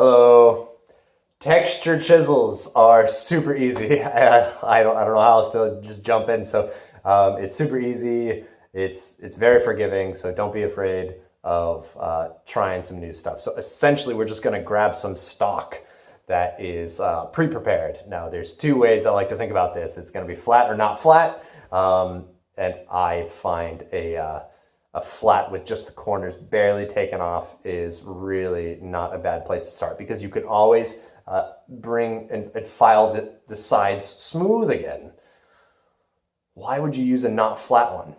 Hello. Texture chisels are super easy. I don't know how else to just jump in. So it's super easy. It's very forgiving. So don't be afraid of trying some new stuff. So essentially, we're just going to grab some stock that is pre-prepared. Now, there's two ways I like to think about this. It's going to be flat or not flat, and I find a flat with just the corners barely taken off is really not a bad place to start, because you can always bring and file the sides smooth again. Why would you use a not flat one?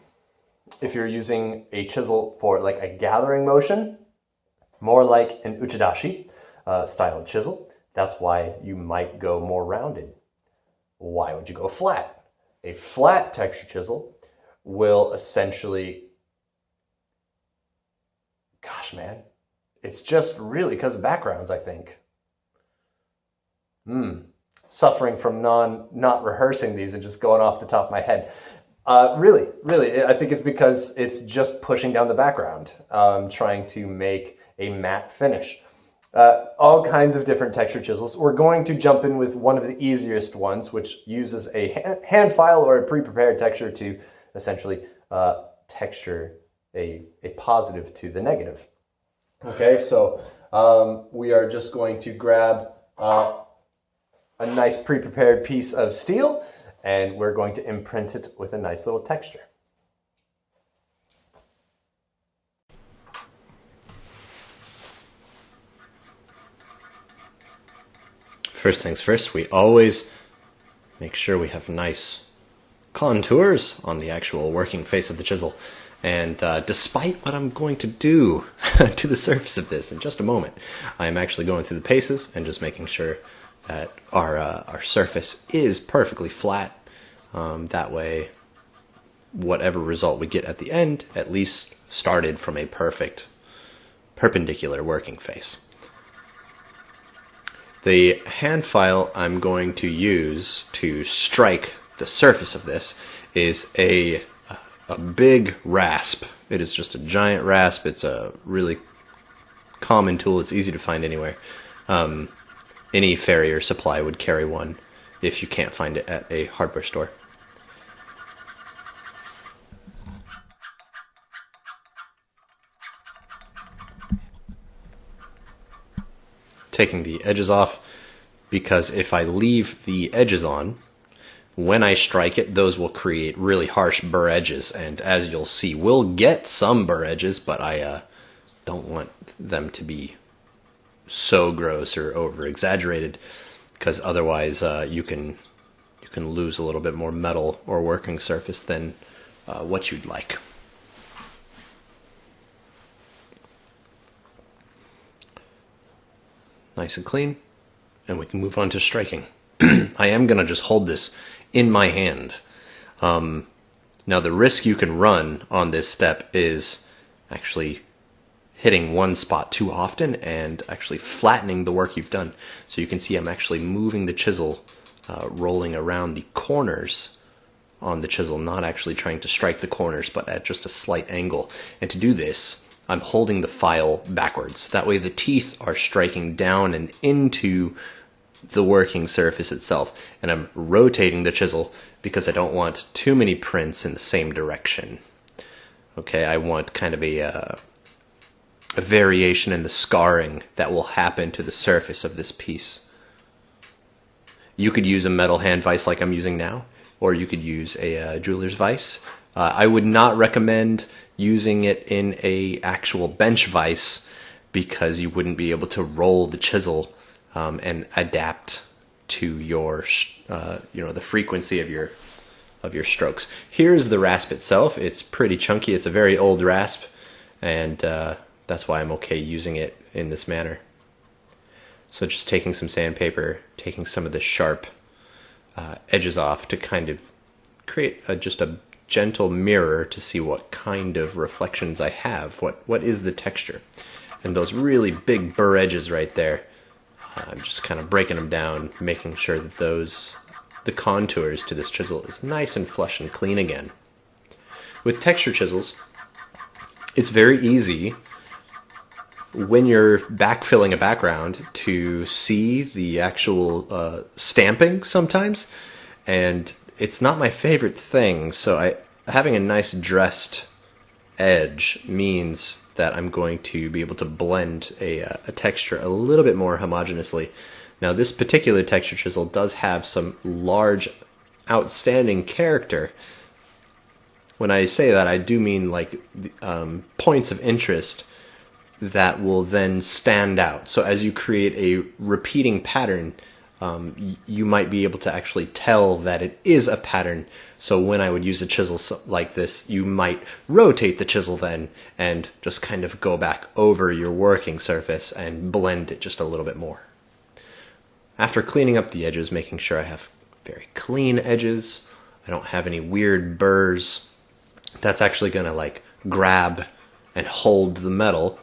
If you're using a chisel for like a gathering motion, more like an uchidashi style chisel, that's why you might go more rounded. Why would you go flat? A flat texture chisel will essentially, gosh man, it's just really because of backgrounds, I think. Suffering from not rehearsing these and just going off the top of my head. Really, I think it's because it's just pushing down the background, trying to make a matte finish. All kinds of different texture chisels. We're going to jump in with one of the easiest ones, which uses a hand file or a pre-prepared texture to essentially texture a positive to the negative. Okay, so we are just going to grab a nice pre-prepared piece of steel, and we're going to imprint it with a nice little texture. First things first, we always make sure we have nice contours on the actual working face of the chisel. And despite what I'm going to do to the surface of this in just a moment, I am actually going through the paces and just making sure that our surface is perfectly flat. That way, whatever result we get at the end at least started from a perfect perpendicular working face. The hand file I'm going to use to strike the surface of this is a big rasp. It is just a giant rasp. It's a really common tool. It's easy to find anywhere. Any farrier supply would carry one if you can't find it at a hardware store. Taking the edges off, because if I leave the edges on, when I strike it, those will create really harsh burr edges, and as you'll see, we'll get some burr edges, but I don't want them to be so gross or over-exaggerated, because otherwise you can lose a little bit more metal or working surface than what you'd like. Nice and clean, and we can move on to striking. I am going to just hold this in my hand. Now the risk you can run on this step is actually hitting one spot too often and actually flattening the work you've done. So you can see I'm actually moving the chisel, rolling around the corners on the chisel, not actually trying to strike the corners, but at just a slight angle. And to do this, I'm holding the file backwards. That way the teeth are striking down and into the working surface itself, and I'm rotating the chisel because I don't want too many prints in the same direction. Okay, I want kind of a variation in the scarring that will happen to the surface of this piece. You could use a metal hand vise like I'm using now, or you could use a jeweler's vise. I would not recommend using it in a actual bench vise, because you wouldn't be able to roll the chisel and adapt to your, the frequency of your strokes. Here's the rasp itself. It's pretty chunky. It's a very old rasp, and that's why I'm okay using it in this manner. So just taking some sandpaper, taking some of the sharp edges off to kind of create just a gentle mirror to see what kind of reflections I have. What is the texture? And those really big burr edges right there, I'm just kind of breaking them down, making sure that the contours to this chisel is nice and flush and clean again. With texture chisels, it's very easy when you're backfilling a background to see the actual stamping sometimes, and it's not my favorite thing. So having a nice dressed edge means that I'm going to be able to blend a texture a little bit more homogeneously. Now, this particular texture chisel does have some large, outstanding character. When I say that, I do mean like points of interest that will then stand out. So as you create a repeating pattern, you might be able to actually tell that it is a pattern. So when I would use a chisel like this, you might rotate the chisel then and just kind of go back over your working surface and blend it just a little bit more. After cleaning up the edges, making sure I have very clean edges, I don't have any weird burrs, that's actually going to like grab and hold the metal,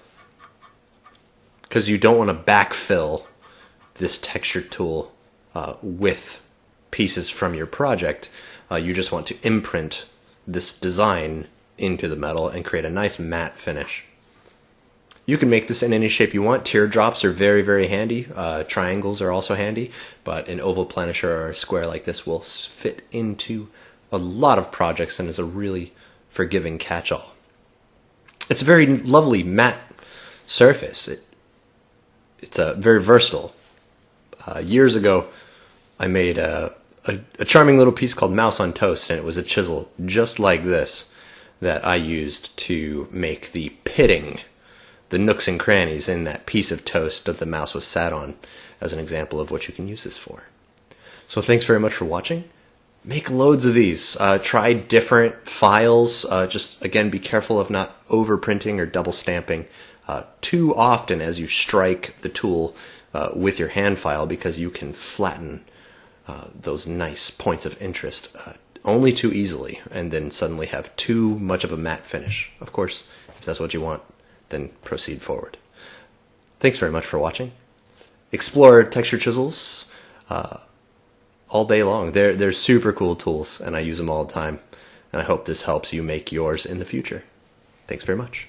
because you don't want to backfill this texture tool with pieces from your project. You just want to imprint this design into the metal and create a nice matte finish. You can make this in any shape you want. Teardrops are very, very handy. Triangles are also handy, but an oval, planisher, or a square like this will fit into a lot of projects and is a really forgiving catch-all. It's a very lovely matte surface. It's very versatile. Years ago, I made a charming little piece called Mouse on Toast, and it was a chisel just like this that I used to make the pitting, the nooks and crannies in that piece of toast that the mouse was sat on, as an example of what you can use this for. So thanks very much for watching. Make loads of these. Try different files. Just, again, be careful of not overprinting or double stamping too often as you strike the tool with your hand file, because you can flatten those nice points of interest only too easily and then suddenly have too much of a matte finish. Of course, if that's what you want, then proceed forward. Thanks very much for watching. Explore texture chisels all day long. They're super cool tools, and I use them all the time. And I hope this helps you make yours in the future. Thanks very much.